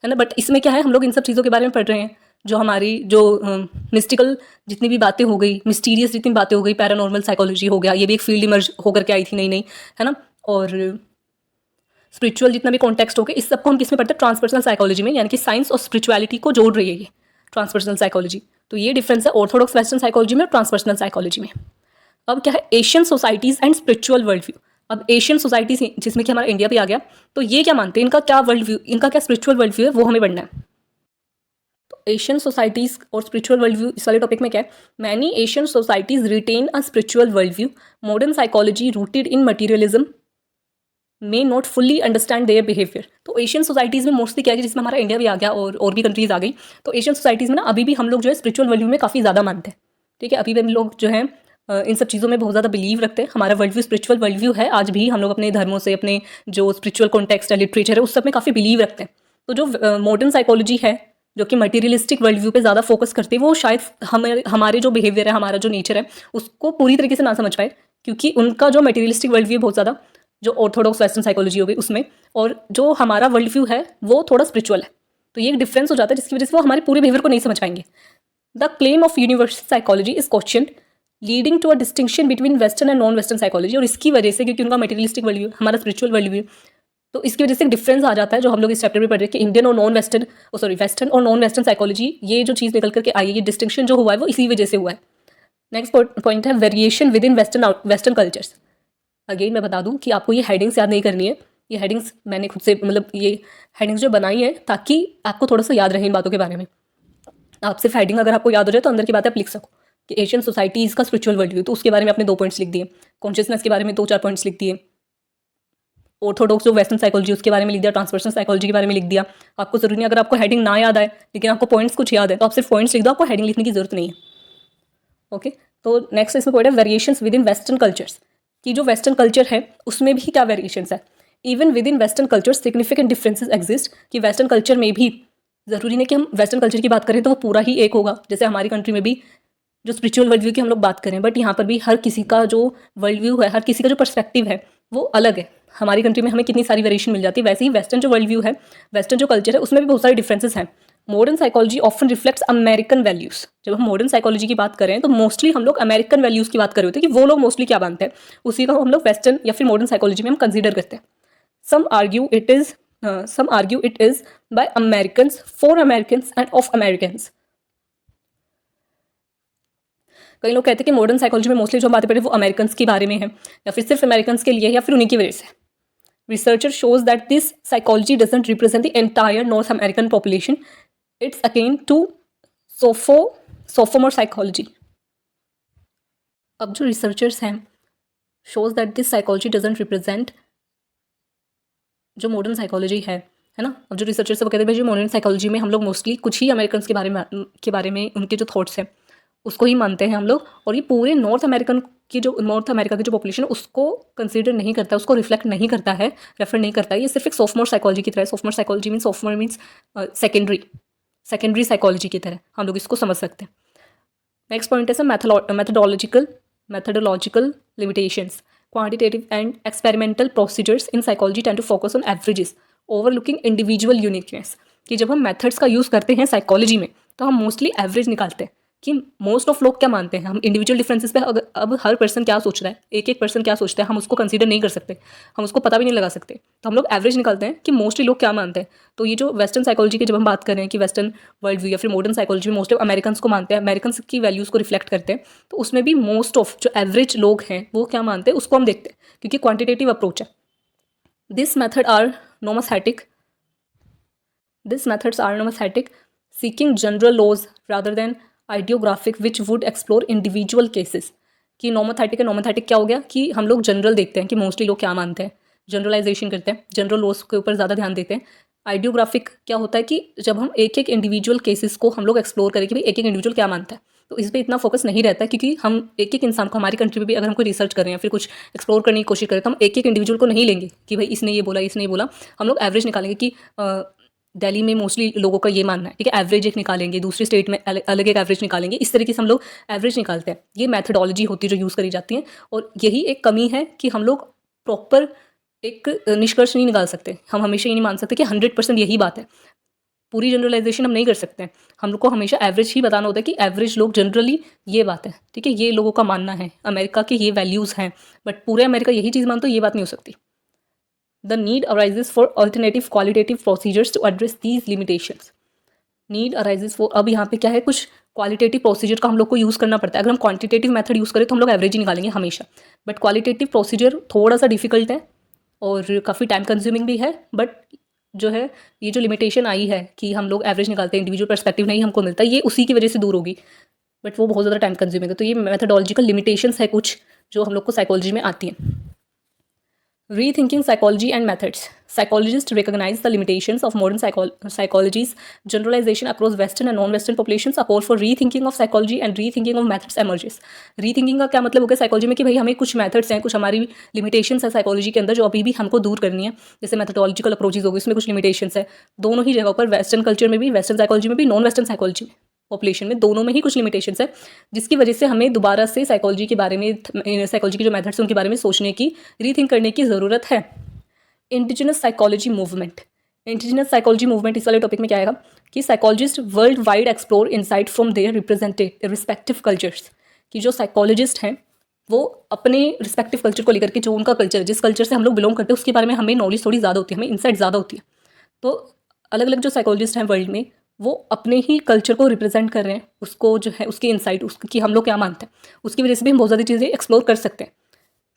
है ना, बट इसमें क्या है, हम लोग इन सब चीज़ों के बारे में पढ़ रहे हैं, जो हमारी जो मिस्टिकल जितनी भी बातें हो गई, मिस्टीरियस जितनी बातें हो गई, पैरानॉर्मल साइकोलॉजी हो गया, ये भी एक फील्ड इमर्ज होकर के आई थी नई है ना, और स्पिरिचुअल जितना भी कॉन्टेक्स्ट हो गया, इस सबको हम किस में पढ़ते हैं, ट्रांसपर्सनल साइकोलॉजी में। यानी कि साइंस और स्पिरिचुअलिटी को जोड़ रही है ये ट्रांसपर्सनल साइकोलॉजी। तो ये डिफरेंस है ऑर्थोडॉक्स वेस्टर्न साइकोलॉजी में और ट्रांसपर्सनल साइकोलॉजी में। अब क्या है, Asian societies and spiritual world view. अब एशियन सोसाइटीज़ जिसमें कि हमारा इंडिया भी आ गया, तो ये क्या मानते हैं, इनका क्या वर्ल्ड व्यू, इनका क्या स्पिरिचुअल वर्ल्ड व्यू है, वो हमें पढ़ना है। तो एशियन सोसाइटीज़ और स्पिरिचुअल वर्ल्ड व्यू, इस वाले टॉपिक में क्या है, many Asian societies retain a spiritual world view, modern psychology rooted in materialism may not fully understand their behaviour. तो एशियन सोसाइटीज़ में मोस्टली क्या है, जिसमें हमारा इंडिया भी आ गया और भी कंट्रीज़ आ गई, तो एशियन सोसाइटीज़ में ना अभी भी हम लोग जो है स्पिरिचुअल वर्ल्ड व्यू में काफ़ी ज़्यादा मानते हैं, ठीक है, अभी भी हम लोग जो हैं इन सब चीज़ों में बहुत ज़्यादा बिलीव रखते हैं। हमारा world view spiritual world view है, आज भी हम लोग अपने धर्मों से, अपने जो स्पिरिचुअल कॉन्टेक्स्ट है, लिटरेचर है, उस सब में काफ़ी बिलीव रखते हैं। तो जो मॉडर्न साइकोलॉजी है, जो कि मटीरियलिस्टिक वर्ल्ड व्यू पे ज़्यादा फोकस करते हैं, वो शायद हमारे जो बिहेवियर है, हमारा जो नेचर है, उसको पूरी तरीके से ना समझ पाए, क्योंकि उनका जो मटीरियलिस्टिक वर्ल्ड व्यू बहुत ज़्यादा जो ऑर्थोडॉक्स वेस्टर्न साइकोलॉजी हो गई उसमें, और जो हमारा वर्ल्ड व्यू है वो थोड़ा स्पिरिचुअल है। तो ये एक डिफरेंस हो जाता है, जिसकी वजह से वो हमारे पूरे बिहेवियर को नहीं समझ पाएंगे। The claim of universal psychology is question leading to a distinction between western and non western psychology. और इसकी वजह से, क्योंकि उनका मटेरियलिस्टिक वर्ल्ड व्यू, हमारा स्पिरिचुअल वर्ल्ड व्यू, तो इसकी वजह से एक डिफरेंस आ जाता है जो हम लोग इस चैप्टर में पढ़ रहे हैं कि इंडियन और नॉन वेस्टर्न, वेस्टर्न और नॉन वेस्टर्न साइकोलॉजी, ये जो चीज़ निकल करके आई है, ये डिस्टिंक्शन जो हुआ है वो इसी वजह से हुआ है। नेक्स्ट पॉइंट है variation with in western cultures. Again मैं बता दूं कि आपको ये हेडिंग्स याद नहीं करनी है। ये हेडिंग्स मैंने खुद से, मतलब ये हेडिंग्स जो बनाई है ताकि आपको थोड़ा सा याद रहे इन बातों के बारे में। आप सिर्फ हेडिंग अगर आपको याद हो जाए तो अंदर की बातें आप लिख सको कि एशियन सोसाइटीज़ का स्पिरिचुअल वर्ल्ड व्यू, तो उसके बारे में आपने 2 पॉइंट्स लिख दिए। कॉन्शियसनेस के बारे में 2-4 पॉइंट्स लिख दिए। ऑर्थोडॉक्स जो वेस्टर्न साइकोलॉजी उसके बारे में लिख दिया। ट्रांसपर्सनल साइकोलॉजी के बारे में लिख दिया। आपको जरूरी नहीं, अगर आपको हेडिंग ना याद आए लेकिन आपको पॉइंट्स कुछ याद है तो आप सिर्फ पॉइंट्स लिख दो, आपको हेडिंग लिखने की जरूरत नहीं है। ओके, तो नेक्स्ट इसमें पॉइंट है variations with in western cultures, कि जो वेस्टर्न कल्चर है उसमें भी क्या वेरिएशंस है। Even with in western culture significant differences exist, कि वेस्टर्न कल्चर में भी ज़रूरी नहीं कि हम वेस्टर्न कल्चर की बात करें तो वो पूरा ही एक होगा। जैसे हमारी कंट्री में भी जो स्पिरिचुअल वर्ल्ड व्यू की हम लोग बात करें, बट यहाँ पर भी हर किसी का जो वर्ल्ड व्यू है, हर किसी का जो पर्सपेक्टिव है वो अलग है। हमारी कंट्री में हमें कितनी सारी वेरिएशन मिल जाती है, वैसे ही वेस्टर्न जो वर्ल्ड व्यू है, वेस्टर्न जो कल्चर है, उसमें भी बहुत सारे डिफरेंसेस हैं। Modern psychology often reflects American values. जब हम मॉडर्न साइकोलॉजी की बात करें तो मोस्टली हम लोग अमेरिकन वैल्यूज़ की बात कर रहे होते हैं कि वो लोग मोस्टली क्या मानते हैं, उसी का हम लोग वेस्टर्न या फिर मॉडर्न साइकोलॉजी में हम कंसिडर करते हैं। Some argue it is by Americans, for Americans and of Americans. कई लोग कहते हैं कि मॉडर्न साइकोलॉजी में मोस्टली जो बातें पढ़े वो अमेरिकन्स के बारे में है, या फिर सिर्फ अमेरिकन्स के लिए है, या फिर उन्हीं की वजह से। Researcher shows that this psychology doesn't represent the entire North American population, it's akin to sophomore psychology. अब जो रिसर्चर्स हैं shows that this psychology doesn't represent जो मॉडर्न साइकोलॉजी है ना। अब जो रिसर्चर्स वो कहते हैं भाई जो मॉडर्न साइकोलॉजी में हम लोग मोस्टली कुछ ही अमेरिकन्स के बारे में उनके जो थॉट्स हैं उसको ही मानते हैं हम लोग, और ये पूरे नॉर्थ अमेरिका की जो पॉपुलेशन है उसको कंसीडर नहीं करता, उसको रिफ्लेक्ट नहीं करता है, रेफर नहीं करता है। ये सिर्फ एक सॉफ्टमोर साइकोलॉजी की तरह है। Sophomore psychology means, sophomore means secondary psychology की तरह हम लोग इसको समझ सकते हैं। नेक्स्ट पॉइंट है sir methodological limitations. Quantitative and experimental procedures in psychology tend to focus on averages, overlooking individual uniqueness. कि जब हम मेथड्स का यूज़ करते हैं साइकोलॉजी में तो हम मोस्टली एवरेज निकालते हैं कि मोस्ट ऑफ लोग क्या मानते हैं। हम इंडिविजुअल डिफरेंसेस पे अब हर पर्सन क्या सोच रहा है, एक पर्सन क्या सोचता है, हम उसको कंसीडर नहीं कर सकते, हम उसको पता भी नहीं लगा सकते। तो हम लोग एवरेज निकालते हैं कि मोस्टली लोग क्या मानते हैं। तो ये जो वेस्टर्न साइकोलॉजी की जब हम बात कर रहे हैं कि वेस्टर्न वर्ल्ड व्यू या फिर मॉडर्न साइकोलॉजी में मोस्ट ऑफ अमेरिकन्स को मानते हैं, अमेरिकन्स की वैल्यूज़ को रिफ्लेक्ट करते हैं, तो उसमें भी मोस्ट ऑफ जो एवरेज लोग हैं वो क्या मानते हैं उसको हम देखते हैं, क्योंकि क्वान्टिटेटिव अप्रोच है। This methods are nomothetic, seeking general laws rather than ideographic which would explore individual cases. कि नॉमोथेटिक क्या हो गया कि हम लोग जनरल देखते हैं कि मोस्टली लोग क्या मानते हैं, जनरलाइजेशन करते हैं, जनरल लॉज के ऊपर ज़्यादा ध्यान देते हैं। आइडियोग्राफिक क्या होता है कि जब हम एक इंडिविजुअल केसेस को हम लोग एक्सप्लोर करें कि भाई एक इंडिविजुअल क्या मानता है, तो इस पर इतना फोकस नहीं रहता है, क्योंकि हम एक इंसान को, हमारी कंट्री में भी अगर हम कोई रिसर्च करें या फिर कुछ एक्सप्लोर करने की कोशिश करें तो हम एक इंडिविजुअल को नहीं लेंगे कि भाई इसने ये बोला। हम लोग एवरेज निकालेंगे कि दिल्ली में मोस्टली लोगों का ये मानना है, ठीक है, एवरेज एक निकालेंगे, दूसरी स्टेट में अलग एक एवरेज निकालेंगे। इस तरीके से हम लोग एवरेज निकालते हैं। ये मैथडोलॉजी होती है जो यूज़ करी जाती है, और यही एक कमी है कि हम लोग प्रॉपर एक निष्कर्ष नहीं निकाल सकते। हम हमेशा ये नहीं मान सकते कि 100% यही बात है। पूरी जनरलाइजेशन हम नहीं कर सकते हैं। हम लोग को हमेशा एवरेज ही बताना होता है कि एवरेज लोग जनरली ये बात है, ठीक है, ये लोगों का मानना है, अमेरिका के ये वैल्यूज़ हैं, बट पूरे अमेरिका यही चीज़ मानते हो, ये बात नहीं हो सकती। The need arises for alternative qualitative procedures to address these limitations. Need arises for, अब यहाँ पे क्या है, कुछ क्वालिटेटिव प्रोसीजर का हम लोग को यूज़ करना पड़ता है। अगर हम क्वांटिटेटिव मेथड यूज़ करें तो हम लोग एवरेज ही निकालेंगे हमेशा, बट क्वालिटेटिव प्रोसीजर थोड़ा सा डिफिकल्ट है और काफ़ी टाइम कंज्यूमिंग भी है। बट जो है ये जो लिमिटेशन आई है कि हम लोग एवरेज निकालते हैं, इंडिविजुअल पर्सपेक्टिव नहीं हमको मिलता, ये उसी की वजह से दूर होगी, बट वो बहुत ज़्यादा टाइम कंज्यूमिंग है। तो ये मेथडोलॉजिकल लिमिटेशंस है कुछ जो हम लोग को साइकोलॉजी में आती हैं। Rethinking psychology and methods. Psychologists recognize the limitations of modern psychology's generalization across Western and non-Western populations. A call for rethinking of psychology and rethinking of methods emerges. Rethinking का क्या मतलब हो गया साइकोलॉजी में कि भाई हमें कुछ मेथड्स हैं, कुछ हमारी लिमिटेशंस है साइकोलॉजी के अंदर जो अभी भी हमको दूर करनी है। जैसे मैथडोलॉजिकल अप्रोचेज हो गई, उसमें कुछ लिमिटेशंस है दोनों ही जगहों पर, वेस्टर्न कल्चर में भी, वेस्टर्न साइकोलॉजी में भी, नॉन वेस्टर्न साइकोलॉजी में, पॉपुलेशन में, दोनों में ही कुछ लिमिटेशंस है, जिसकी वजह से हमें दोबारा से साइकोलॉजी के बारे में, साइकोलॉजी के जो मेथड्स हैं उनके बारे में सोचने की, रीथिंक करने की ज़रूरत है। Indigenous psychology movement. Indigenous psychology movement इस वाले टॉपिक में क्या आएगा कि psychologist world wide explore insight from their respective cultures. कि जो साइकोलॉजिस्ट हैं वो अपने रिस्पेक्टिव कल्चर को लेकर के, जो उनका कल्चर है, जिस कल्चर से हम लोग बिलोंग करते हैं, उसके बारे में हमें नॉलेज थोड़ी ज़्यादा होती है, हमें इंसाइट ज़्यादा होती है। तो अलग अलग जो साइकोलॉजिस्ट हैं वर्ल्ड में, वो अपने ही कल्चर को रिप्रेजेंट कर रहे हैं, उसको जो है उसकी इंसाइट, उसकी हम लोग क्या मानते हैं, उसकी वजह से भी हम बहुत ज़्यादा चीज़ें एक्सप्लोर कर सकते हैं।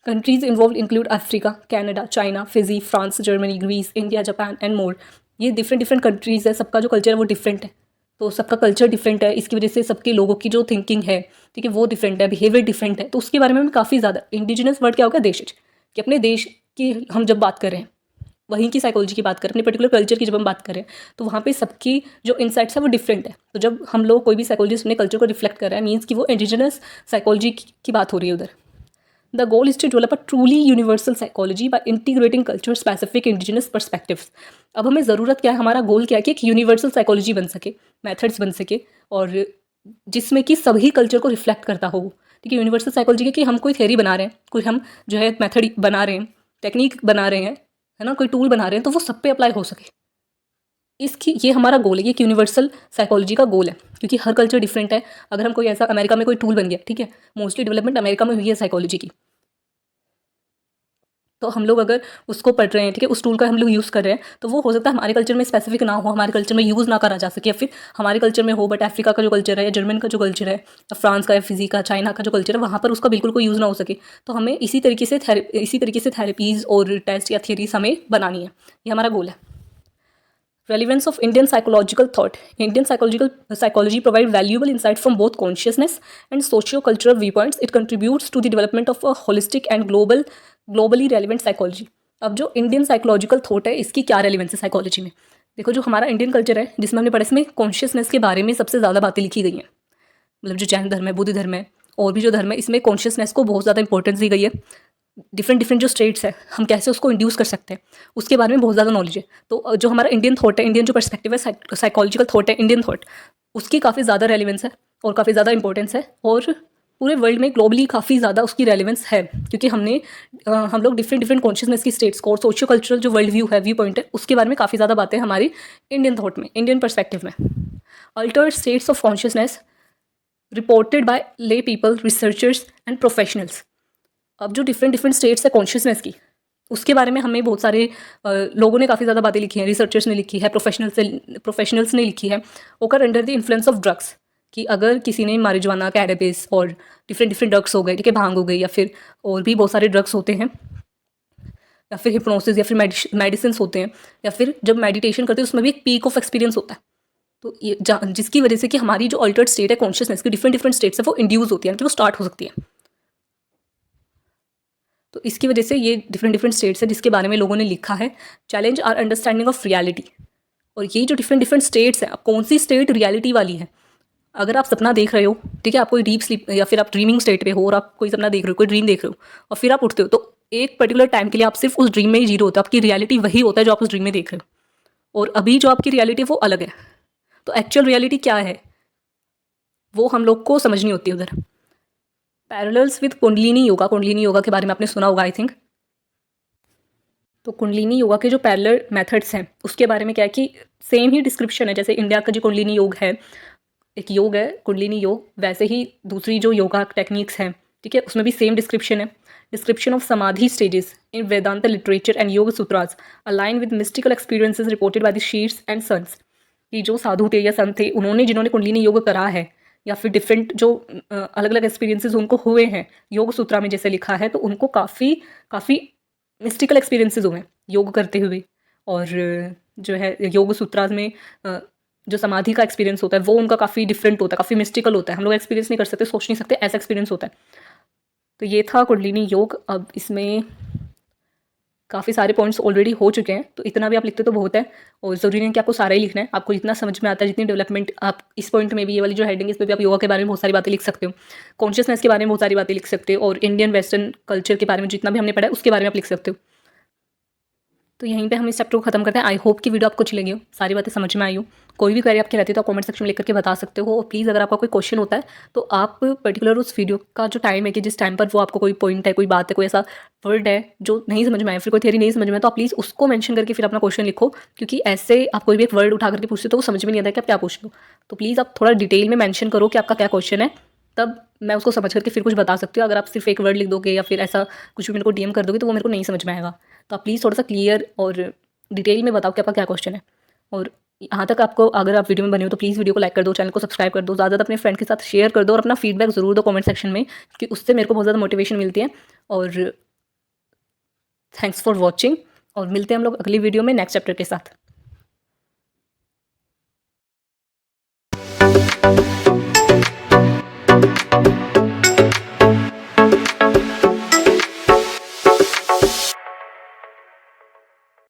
Countries involve include Africa, Canada, China, Fiji, France, Germany, Greece, India, Japan and more. ये डिफरेंट डिफरेंट कंट्रीज़ है, सबका जो कल्चर है वो डिफरेंट है, तो सबका कल्चर डिफरेंट है, इसकी वजह से सबके लोगों की जो थिंकिंग है, ठीक है, वो डिफरेंट है, बिहेवियर डिफरेंट है। तो उसके बारे में हम काफ़ी ज़्यादा, इंडिजिनस वर्ड क्या होगा, देशज, कि अपने देश की हम जब बात कर रहे हैं, वहीं की साइकोलॉजी की बात करें, अपने पर्टिकुलर कल्चर की जब हम बात करें, तो वहाँ पे सबकी जो इंसाइट्स है वो डिफरेंट है। तो जब हम लोग कोई भी साइकोलॉजिस्ट अपने कल्चर को रिफ्लेक्ट कर रहा है, मीन्स कि वो इंडिजिनस साइकोलॉजी की बात हो रही है उधर। The goal is to develop a truly universal psychology by integrating culture specific indigenous perspectives. अब हमें ज़रूरत क्या है, हमारा गोल क्या है कि एक यूनिवर्सल साइकोलॉजी बन सके, मेथड्स बन सके, और जिसमें कि सभी कल्चर को रिफ्लेक्ट करता हो। ठीक है, यूनिवर्सल साइकोलॉजी कि हम कोई थ्योरी बना रहे हैं, कोई हम जो है मेथड बना रहे हैं, टेक्निक बना रहे हैं, है ना, कोई टूल बना रहे हैं, तो वो सब पे अप्लाई हो सके। इसकी ये हमारा गोल है, ये एक यूनिवर्सल साइकोलॉजी का गोल है, क्योंकि हर कल्चर डिफरेंट है। अगर हम कोई ऐसा, अमेरिका में कोई टूल बन गया, ठीक है, मोस्टली डेवलपमेंट अमेरिका में हुई है साइकोलॉजी की, तो हम लोग अगर उसको पढ़ रहे हैं, ठीक है, उस टूल का हम लोग यूज़ कर रहे हैं, तो वो हो सकता है हमारे कल्चर में स्पेसिफिक ना हो, हमारे कल्चर में यूज़ ना करा जा सके, या फिर हमारे कल्चर में हो बट अफ्रीका का जो कल्चर है, या जर्मन का जो कल्चर है, या फ्रांस का, या फिजी का, चाइना का जो कल्चर है, वहाँ पर उसका बिल्कुल कोई यूज़ ना हो सके। तो हमें इसी तरीके से थेरेपीज़ और टेस्ट या थियरीज हमें बनानी है, ये हमारा गोल है। Relevance of Indian psychological thought. Indian psychology provide valuable insight from both consciousness and socio-cultural viewpoints. It contributes to the development of a holistic and globally relevant psychology. अब जो इंडियन साइकोलॉजिकल थॉट है, इसकी क्या relevance है psychology में? देखो, जो हमारा इंडियन कल्चर है जिसमें हमने पढ़ा, इसमें कॉन्शियसनेस के बारे में सबसे ज़्यादा बातें लिखी गई हैं। मतलब जो जैन धर्म है, बुद्ध धर्म है, और भी जो धर्म है, इसमें कॉन्शियसनेस को बहुत ज़्यादा इंपॉर्टेंस दी गई है। डिफरेंट जो स्टेट्स है, हम कैसे उसको इंड्यूस कर सकते हैं, उसके बारे में बहुत ज़्यादा नॉलेज है। तो जो हमारा इंडियन थॉट है, इंडियन जो पर्सपेक्टिव है, साइकोलॉजिकल थॉट है, इंडियन थॉट, उसकी काफ़ी ज़्यादा रेलिवेंस है और काफ़ी ज़्यादा इंपॉर्टेंस है, और पूरे वर्ल्ड में ग्लोबली काफ़ी ज़्यादा उसकी रेलिवेंस है, क्योंकि हम लोग डिफरेंट कॉन्शियसनेस की स्टेट्स को और सोशियो कल्चरल जो वर्ल्ड व्यू है, व्यू पॉइंट है, उसके बारे में काफ़ी ज़्यादा बातें हमारी इंडियन थॉट में, इंडियन पर्सपेक्टिव में। Altered states of consciousness reported by ले पीपल, रिसर्चर्स एंड प्रोफेशनल्स। अब जो डिफरेंट स्टेट्स है कॉन्शियसनेस की, उसके बारे में हमें बहुत सारे लोगों ने काफ़ी ज़्यादा बातें लिखी हैं, रिसर्चर्स ने लिखी है, प्रोफेशनल्स ने लिखी है। ओकर under the influence of drugs, कि अगर किसी ने मारिजुआना, कैनबिस और डिफरेंट ड्रग्स हो गए, ठीक है, भांग हो गई, या फिर और भी बहुत सारे ड्रग्स होते हैं, या फिर हिप्नोसिस, या फिर मेडिसिन होते हैं, या फिर जब मेडिटेशन करते हैं उसमें भी एक पीक ऑफ एक्सपीरियंस होता है। तो ये जिसकी वजह से कि हमारी जो अल्टर्ड स्टेट है कॉन्शियसनेस की, डिफरेंट स्टेट्स है, वो इंड्यूस होती है, कि वो स्टार्ट हो सकती है। तो इसकी वजह से ये डिफरेंट स्टेट्स है जिसके बारे में लोगों ने लिखा है। Challenge are understanding of reality. और ये जो डिफरेंट स्टेट्स है, अब कौन सी स्टेट रियलिटी वाली है? अगर आप सपना देख रहे हो, ठीक है, आप कोई डीप स्लीप या फिर आप ड्रीमिंग स्टेट पे हो, और आप कोई सपना देख रहे हो, कोई ड्रीम देख रहे हो, और फिर आप उठते हो, तो एक पर्टिकुलर टाइम के लिए आप सिर्फ उस ड्रीम में ही जी रहे होते हो, आपकी रियलिटी वही होता है जो आप उस ड्रीम में देख रहे हो, और अभी जो आपकी रियलिटी है वो अलग है। तो एक्चुअल रियलिटी क्या है, वो हम लोग को समझनी होती है उधर। पैरेलल्स विद कुंडलिनी योगा के बारे में आपने सुना होगा, आई थिंक। तो कुंडलिनी योगा के जो पैरेलल मेथड्स हैं, उसके बारे में क्या है कि सेम ही डिस्क्रिप्शन है, जैसे इंडिया का जो कुंडलिनी योग है, एक योग है कुंडलिनी योग, वैसे ही दूसरी जो योगा टेक्निक्स हैं, ठीक है, उसमें भी सेम डिस्क्रिप्शन है। Description of samadhi stages in Vedanta literature and Yoga sutras align with mystical experiences reported by the seers and saints. कि जो साधु थे या संत थे, जिन्होंने कुंडलिनी योग करा है, या फिर डिफरेंट जो अलग अलग एक्सपीरियंसेस उनको हुए हैं, योग सूत्रा में जैसे लिखा है, तो उनको काफ़ी मिस्टिकल एक्सपीरियंसेस हुए हैं योग करते हुए। और जो है योग सूत्रास में जो समाधि का एक्सपीरियंस होता है, वो उनका काफ़ी डिफरेंट होता है, काफ़ी मिस्टिकल होता है, हम लोग एक्सपीरियंस नहीं कर सकते, सोच नहीं सकते, ऐसा एक्सपीरियंस होता है। तो ये था कुंडलिनी योग। अब इसमें काफ़ी सारे पॉइंट्स ऑलरेडी हो चुके हैं, तो इतना भी आप लिखते तो बहुत है, और ज़रूरी नहीं कि आपको सारा ही लिखना है, आपको जितना समझ में आता है, जितनी डेवलपमेंट आप इस पॉइंट में भी, ये वाली जो हेडिंग, इस पर भी आप योगा के बारे में बहुत सारी बातें लिख सकते हो, कॉन्शियसनेस के बारे में बहुत सारी बातें लिख सकते हो, और इंडियन वेस्टर्न कल्चर के बारे में जितना भी हमने पढ़ा है उसके बारे में आप लिख सकते हो। तो यहीं पे हम इस चैप्टर को खत्म करते हैं। आई होप कि वीडियो आपको अच्छी लगी हो, सारी बातें समझ में आई हो। कोई भी क्वेरी आपकी रहती है तो आप कमेंट सेक्शन में लिख करके बता सकते हो। और प्लीज़ अगर आपका कोई क्वेश्चन होता है तो आप पर्टिकुलर उस वीडियो का जो टाइम है कि जिस टाइम पर वो आपको कोई पॉइंट है, कोई बात है, कोई ऐसा वर्ड है जो नहीं समझ में आया, फिर कोई थ्योरी नहीं समझ में आया, तो आप प्लीज़ उसको मेंशन करके फिर अपना क्वेश्चन लिखो, क्योंकि ऐसे आप कोई भी एक वर्ड उठा करके पूछते हो तो वो समझ में नहीं आता कि आप क्या पूछ लो। तो प्लीज़ आप थोड़ा डिटेल में मेंशन करो कि आपका क्या क्वेश्चन है, तब मैं उसको समझ करके फिर कुछ बता सकती हूँ। अगर आप सिर्फ एक वर्ड लिख दोगे या फिर ऐसा कुछ भी मेरे को डीएम कर दोगे तो वो मेरे को नहीं समझ में आएगा। तो आप प्लीज़ थोड़ा सा क्लियर और डिटेल में बताओ कि आपका क्या क्वेश्चन है। और यहाँ तक आपको अगर आप वीडियो में बने हो तो प्लीज़ वीडियो को लाइक कर दो, चैनल को सब्सक्राइब कर दो, ज़्यादा अपने फ्रेंड के साथ शेयर कर दो और अपना फीडबैक ज़रूर दो कमेंट सेक्शन में, क्योंकि उससे मेरे को बहुत ज़्यादा मोटिवेशन मिलती है। और थैंक्स फॉर वॉचिंग, और मिलते हैं हम लोग अगली वीडियो में नेक्स्ट चैप्टर के साथ।